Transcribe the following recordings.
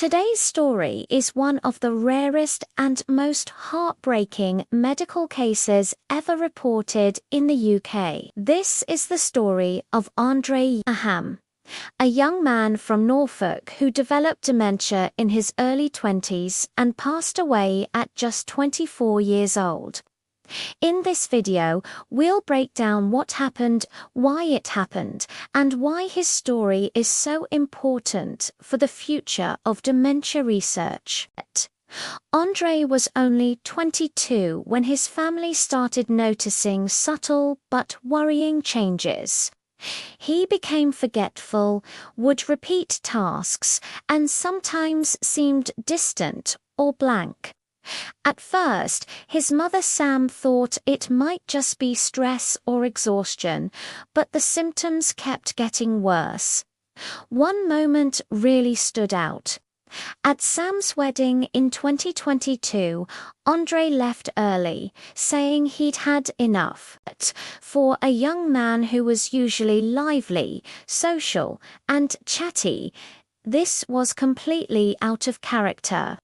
Today's story is one of the rarest and most heartbreaking medical cases ever reported in the UK. This is the story of Andre Yarham, a young man from Norfolk who developed dementia in his early 20s and passed away at just 24 years old. In this video, we'll break down what happened, why it happened, and why his story is so important for the future of dementia research. Andre was only 22 when his family started noticing subtle but worrying changes. He became forgetful, would repeat tasks, and sometimes seemed distant or blank. At first, his mother Sam thought it might just be stress or exhaustion, but the symptoms kept getting worse. One moment really stood out. At Sam's wedding in 2022, Andre left early, saying he'd had enough. But for a young man who was usually lively, social, and chatty, this was completely out of character.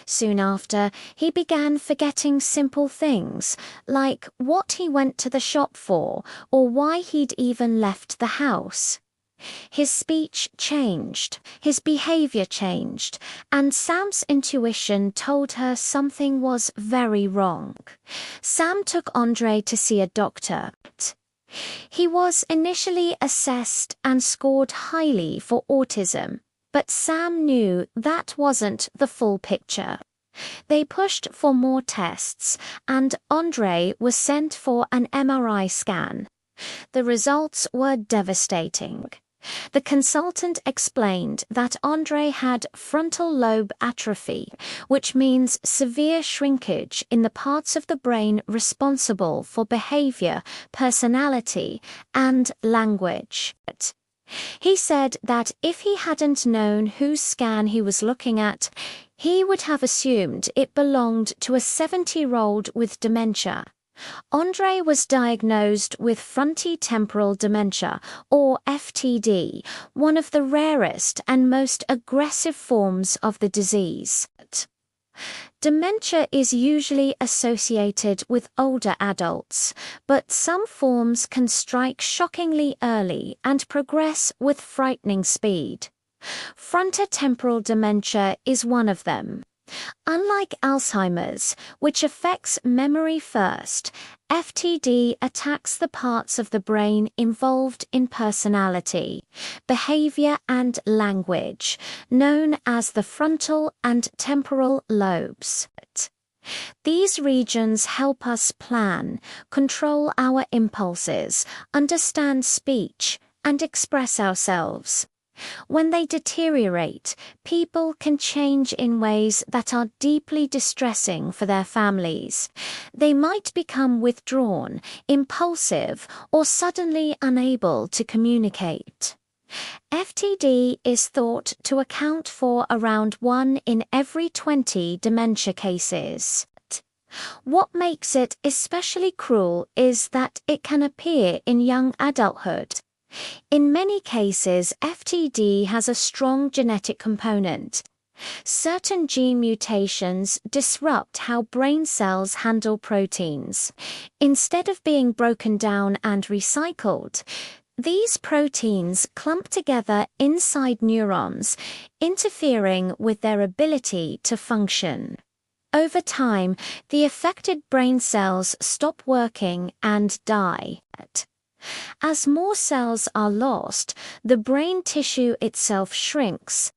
Soon after, he began forgetting simple things, like what he went to the shop for or why he'd even left the house. His speech changed, his behavior changed, and Sam's intuition told her something was very wrong. Sam took Andre to see a doctor. He was initially assessed and scored highly for autism. But Sam knew that wasn't the full picture. They pushed for more tests, and Andre was sent for an MRI scan. The results were devastating. The consultant explained that Andre had frontal lobe atrophy, which means severe shrinkage in the parts of the brain responsible for behavior, personality, and language. He said that if he hadn't known whose scan he was looking at, he would have assumed it belonged to a 70-year-old with dementia. Andre was diagnosed with frontotemporal dementia, or FTD, one of the rarest and most aggressive forms of the disease. Dementia is usually associated with older adults, but some forms can strike shockingly early and progress with frightening speed. Frontotemporal dementia is one of them. Unlike Alzheimer's, which affects memory first, FTD attacks the parts of the brain involved in personality, behavior, and language, known as the frontal and temporal lobes. These regions help us plan, control our impulses, understand speech, and express ourselves. When they deteriorate, people can change in ways that are deeply distressing for their families. They might become withdrawn, impulsive, or suddenly unable to communicate. FTD is thought to account for around 1 in every 20 dementia cases. What makes it especially cruel is that it can appear in young adulthood. In many cases, FTD has a strong genetic component. Certain gene mutations disrupt how brain cells handle proteins. Instead of being broken down and recycled, these proteins clump together inside neurons, interfering with their ability to function. Over time, the affected brain cells stop working and die. As more cells are lost, the brain tissue itself shrinks.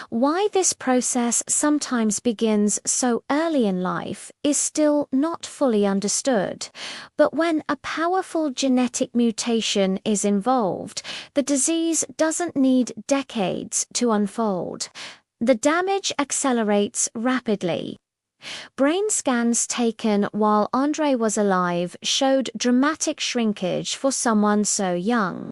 Why this process sometimes begins so early in life is still not fully understood, but when a powerful genetic mutation is involved, the disease doesn't need decades to unfold. The damage accelerates rapidly. Brain scans taken while Andre was alive showed dramatic shrinkage for someone so young.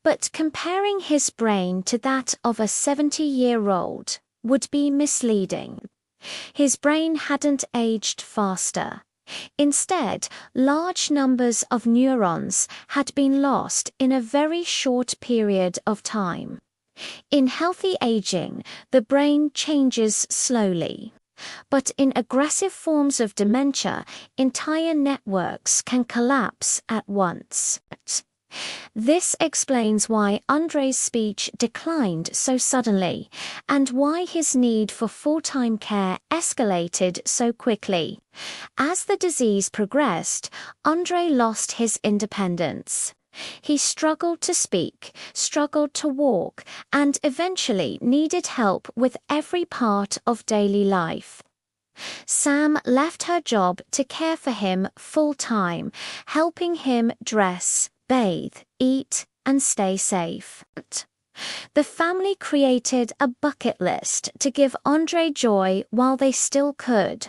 But comparing his brain to that of a 70-year-old would be misleading. His brain hadn't aged faster. Instead, large numbers of neurons had been lost in a very short period of time. In healthy aging, the brain changes slowly. But in aggressive forms of dementia, entire networks can collapse at once. This explains why Andre's speech declined so suddenly, and why his need for full-time care escalated so quickly. As the disease progressed, Andre lost his independence. He struggled to speak, struggled to walk, and eventually needed help with every part of daily life. Sam left her job to care for him full-time, helping him dress, bathe, eat, and stay safe. The family created a bucket list to give Andre joy while they still could.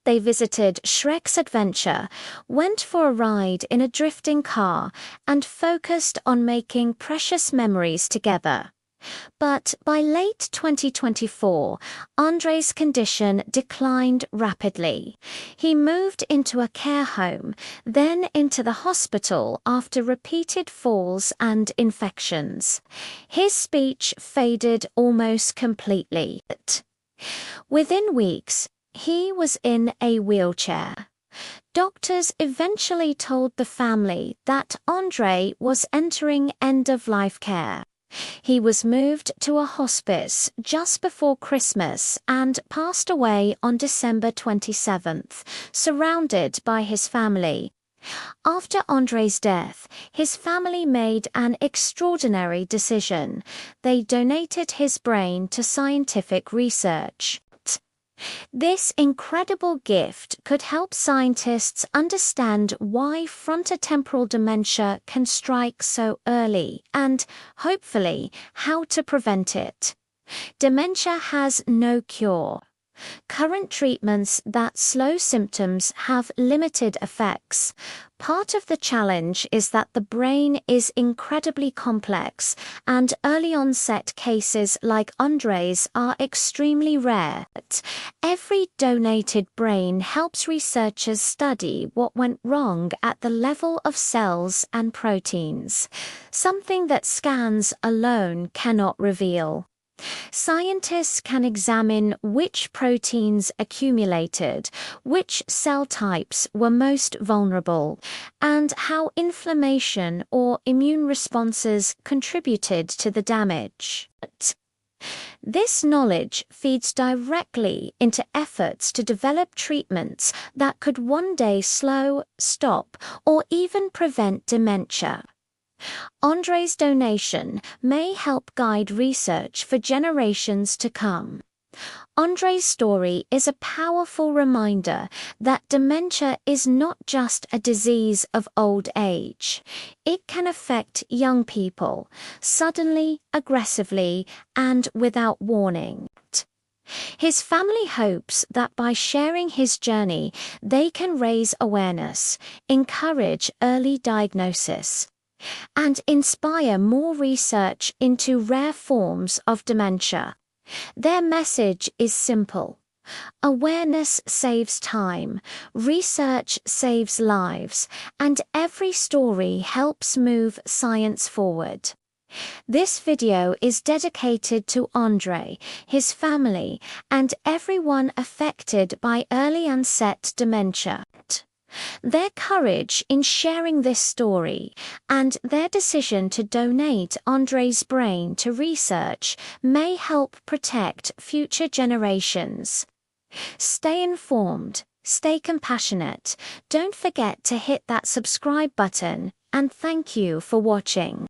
They visited Shrek's Adventure, went for a ride in a drifting car, and focused on making precious memories together. But by late 2024, Andre's condition declined rapidly. He moved into a care home, then into the hospital after repeated falls and infections. His speech faded almost completely. Within weeks, he was in a wheelchair. Doctors eventually told the family that Andre was entering end-of-life care. He was moved to a hospice just before Christmas and passed away on December 27th, surrounded by his family. After Andre's death, his family made an extraordinary decision. They donated his brain to scientific research. This incredible gift could help scientists understand why frontotemporal dementia can strike so early and, hopefully, how to prevent it. Dementia has no cure. Current treatments that slow symptoms have limited effects. Part of the challenge is that the brain is incredibly complex, and early-onset cases like Andre's are extremely rare. Every donated brain helps researchers study what went wrong at the level of cells and proteins, something that scans alone cannot reveal. Scientists can examine which proteins accumulated, which cell types were most vulnerable, and how inflammation or immune responses contributed to the damage. This knowledge feeds directly into efforts to develop treatments that could one day slow, stop, or even prevent dementia. Andre's donation may help guide research for generations to come. Andre's story is a powerful reminder that dementia is not just a disease of old age. It can affect young people, suddenly, aggressively, and without warning. His family hopes that by sharing his journey, they can raise awareness, encourage early diagnosis, and inspire more research into rare forms of dementia. Their message is simple. Awareness saves time, research saves lives, and every story helps move science forward. This video is dedicated to Andre, his family, and everyone affected by early-onset dementia. Their courage in sharing this story and their decision to donate Andre's brain to research may help protect future generations. Stay informed, stay compassionate, don't forget to hit that subscribe button, and thank you for watching.